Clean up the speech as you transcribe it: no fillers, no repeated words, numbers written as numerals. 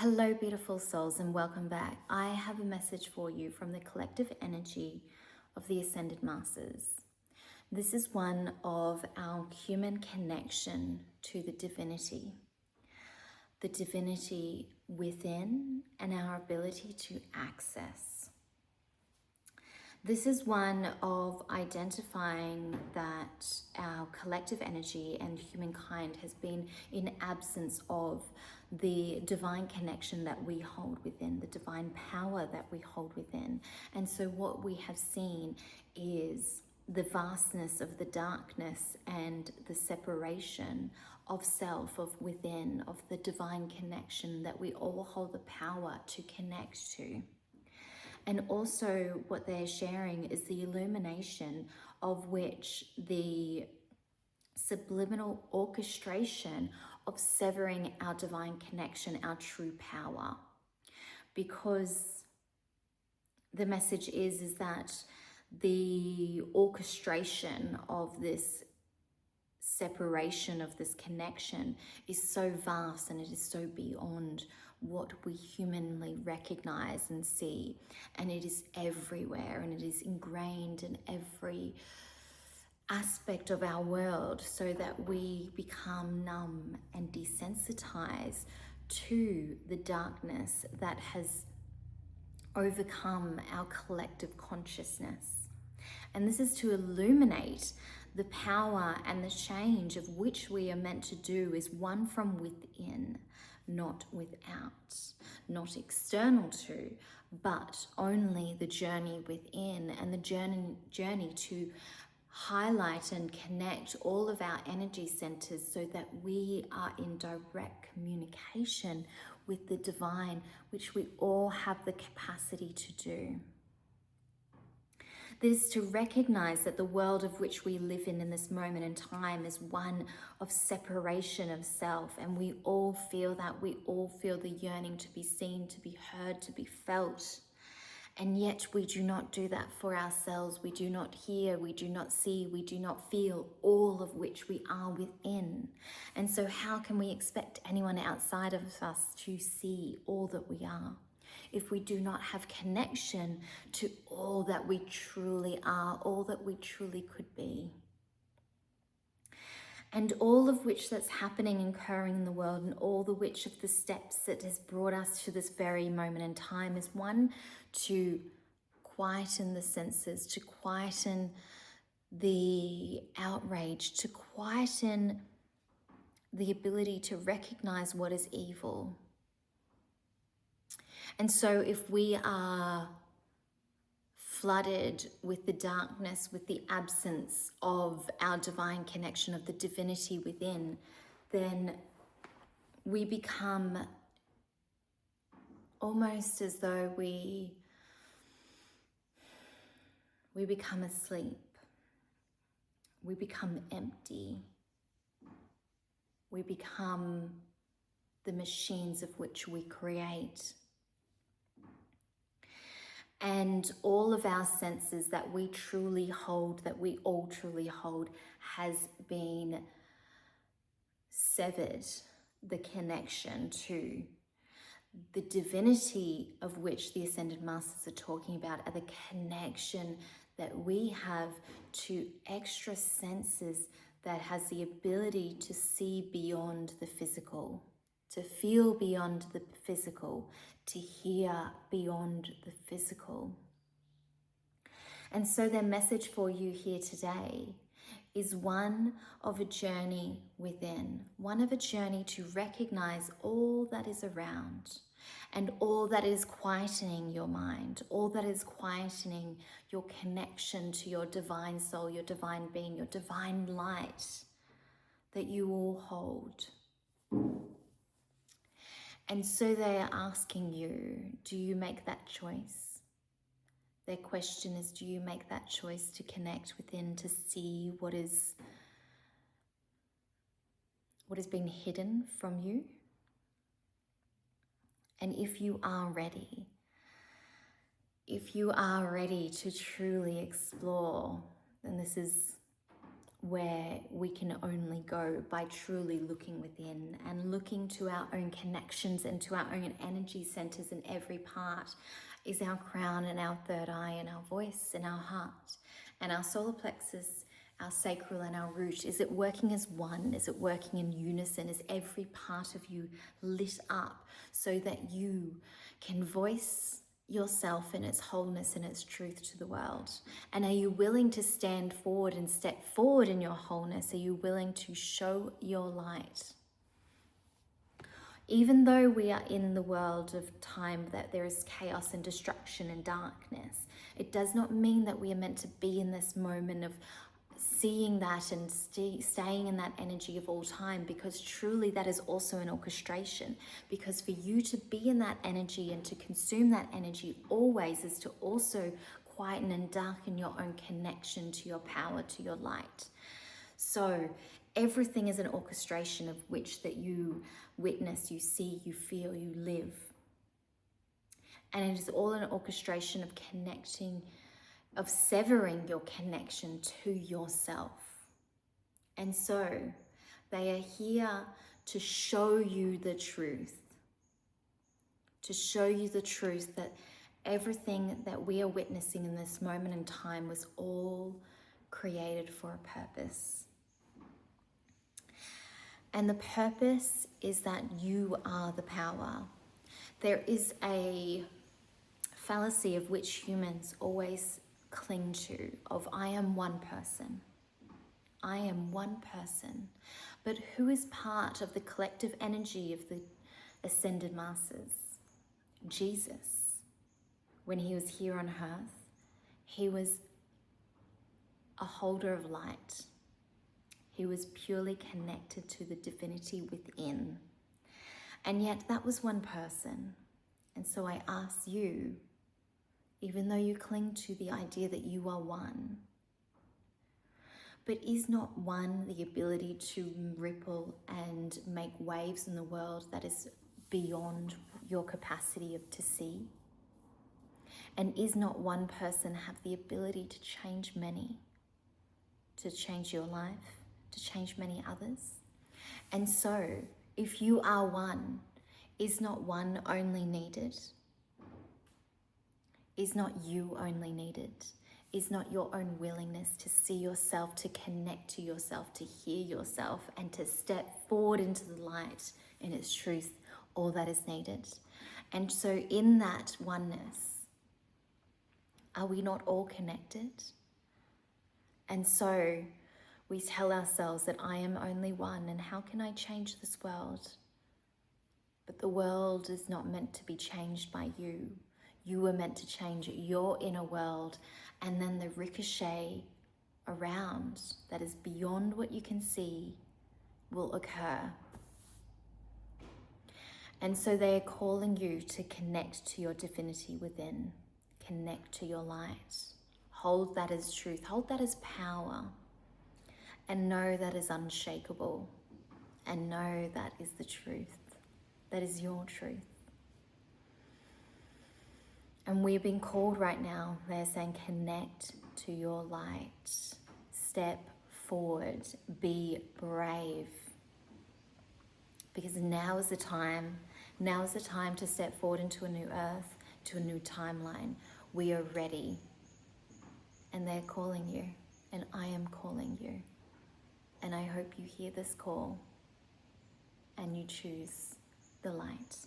Hello, beautiful souls, and welcome back. I have a message for you from the collective energy of the Ascended Masters. This is one of our human connection to the divinity within, and our ability to access. This is one of identifying that our collective energy and humankind has been in absence of the divine connection that we hold within, the divine power that we hold within. And so what we have seen is the vastness of the darkness and the separation of self, of within, of the divine connection that we all hold the power to connect to. And also what they're sharing is the illumination of which the subliminal orchestration of severing our divine connection, our true power. Because the message is that the orchestration of this separation, of this connection, is so vast and it is so beyond what we humanly recognize and see, and it is everywhere and it is ingrained in every aspect of our world, so that we become numb and desensitized to the darkness that has overcome our collective consciousness. And this is to illuminate the power and the change of which we are meant to do is one from within, not without, not external to, but only the journey within, and the journey to highlight and connect all of our energy centers so that we are in direct communication with the divine, which we all have the capacity to do. This is to recognize that the world of which we live in this moment in time is one of separation of self, and we all feel that. We all feel the yearning to be seen, to be heard, to be felt. And yet we do not do that for ourselves. We do not hear, we do not see, we do not feel all of which we are within. And so how can we expect anyone outside of us to see all that we are if we do not have connection to all that we truly are, all that we truly could be? And all of which that's happening and occurring in the world, and all the which of the steps that has brought us to this very moment in time, is one, to quieten the senses, to quieten the outrage, to quieten the ability to recognize what is evil. And so if we are flooded with the darkness, with the absence of our divine connection, of the divinity within, then we become almost as though we become asleep. We become empty. We become the machines of which we create. And all of our senses that we truly hold, that we all truly hold, has been severed. The connection to the divinity of which the Ascended Masters are talking about, are the connection that we have to extra senses that has the ability to see beyond the physical, to feel beyond the physical, to hear beyond the physical. And so their message for you here today is one of a journey within, one of a journey to recognize all that is around, and all that is quietening your mind, all that is quietening your connection to your divine soul, your divine being, your divine light that you all hold. And so they are asking you, do you make that choice? Their question is, do you make that choice to connect within, to see what has been hidden from you? And if you are ready to truly explore, then this is where we can only go by truly looking within and looking to our own connections and to our own energy centers in every part is our crown and our third eye and our voice and our heart and our solar plexus, our sacral and our root. Is it working as one? Is it working in unison? Is every part of you lit up so that you can voice yourself in its wholeness and its truth to the world? And are you willing to stand forward and step forward in your wholeness? Are you willing to show your light? Even though we are in the world of time that there is chaos and destruction and darkness, it does not mean that we are meant to be in this moment of seeing that and staying in that energy of all time, because truly that is also an orchestration. Because for you to be in that energy and to consume that energy always is to also quieten and darken your own connection to your power, to your light. So everything is an orchestration of which that you witness, you see, you feel, you live. And it is all an orchestration of connecting, of severing your connection to yourself. And so they are here to show you the truth, that everything that we are witnessing in this moment in time was all created for a purpose. And the purpose is that you are the power. There is a fallacy of which humans always cling to, of I am one person. I am one person. But who is part of the collective energy of the ascended masters? Jesus. When he was here on earth, he was a holder of light. He was purely connected to the divinity within. And yet that was one person. And so I ask you, even though you cling to the idea that you are one, but is not one the ability to ripple and make waves in the world that is beyond your capacity to see? And is not one person have the ability to change many, to change your life, to change many others? And so, if you are one, is not one only needed? Is not you only needed? Is not your own willingness to see yourself, to connect to yourself, to hear yourself, and to step forward into the light in its truth, all that is needed? And so in that oneness, are we not all connected? And so we tell ourselves that I am only one, and how can I change this world? But the world is not meant to be changed by you. You were meant to change your inner world, and then the ricochet around that is beyond what you can see will occur. And so they are calling you to connect to your divinity within, connect to your light, hold that as truth, hold that as power, and know that is unshakable, and know that is the truth, that is your truth. And we're being called right now, they're saying connect to your light, step forward, be brave. Because now is the time to step forward into a new earth, to a new timeline. We are ready. And they're calling you, and I am calling you. And I hope you hear this call and you choose the light.